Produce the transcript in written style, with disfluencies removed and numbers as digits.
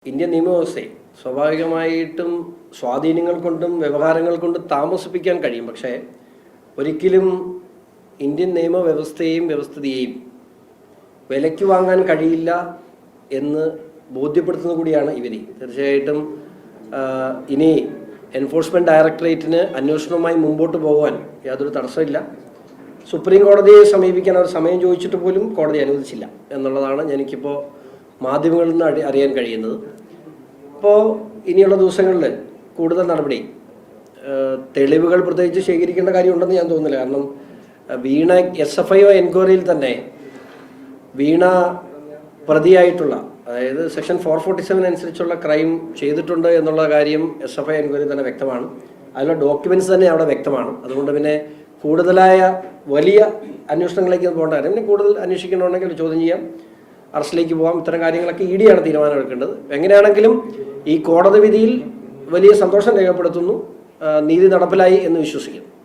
Indian നിയമവ്യവസ്ഥയെ സ്വാഭാവികമായിട്ടും സ്വാധീനങ്ങൾ കൊണ്ടും വ്യവഹാരങ്ങൾ കൊണ്ടും താമസിപ്പിക്കാൻ കഴിയും. പക്ഷേ ഒരിക്കലും ഇന്ത്യൻ നിയമവ്യവസ്ഥയെയും വ്യവസ്ഥിതിയെയും വിലയ്ക്ക് വാങ്ങാൻ കഴിയില്ല എന്ന് ബോധ്യപ്പെടുത്തുന്ന കൂടിയാണ് ഈ വിധി. തീർച്ചയായിട്ടും ഇനി എൻഫോഴ്സ്മെൻറ്റ് ഡയറക്ടറേറ്റിന് അന്വേഷണവുമായി മുമ്പോട്ട് പോകാൻ യാതൊരു തടസ്സമില്ല. സുപ്രീം കോടതിയെ സമീപിക്കാൻ അവർ സമയം ചോദിച്ചിട്ട് പോലും കോടതി അനുവദിച്ചില്ല എന്നുള്ളതാണ് എനിക്കിപ്പോൾ മാധ്യമങ്ങളിൽ നിന്ന് അറിയാൻ കഴിയുന്നത്. അപ്പോൾ ഇനിയുള്ള ദിവസങ്ങളിൽ കൂടുതൽ നടപടി തെളിവുകൾ പ്രത്യേകിച്ച് ശേഖരിക്കേണ്ട കാര്യമുണ്ടെന്ന് ഞാൻ തോന്നുന്നില്ല. കാരണം വീണ SFIO എൻക്വയറിയിൽ തന്നെ വീണ പ്രതിയായിട്ടുള്ള, അതായത് സെക്ഷൻ 447 അനുസരിച്ചുള്ള ക്രൈം ചെയ്തിട്ടുണ്ട് എന്നുള്ള കാര്യം SFIO എൻക്വയറി തന്നെ വ്യക്തമാണ്. അതിലുള്ള ഡോക്യുമെൻറ്റ്സ് തന്നെ അവിടെ വ്യക്തമാണ്. അതുകൊണ്ട് പിന്നെ കൂടുതലായ വലിയ അന്വേഷണങ്ങളിലേക്ക് പോകേണ്ട കാര്യം, പിന്നെ കൂടുതൽ അന്വേഷിക്കണമെങ്കിൽ ചോദ്യം ചെയ്യാം, അറസ്റ്റിലേക്ക് പോകാം. ഇത്തരം കാര്യങ്ങളൊക്കെ ED ആണ് തീരുമാനമെടുക്കേണ്ടത്. എങ്ങനെയാണെങ്കിലും ഈ കോടതി വിധിയിൽ വലിയ സന്തോഷം രേഖപ്പെടുത്തുന്നു. നീതി നടപ്പിലായി എന്ന് വിശ്വസിക്കുന്നു.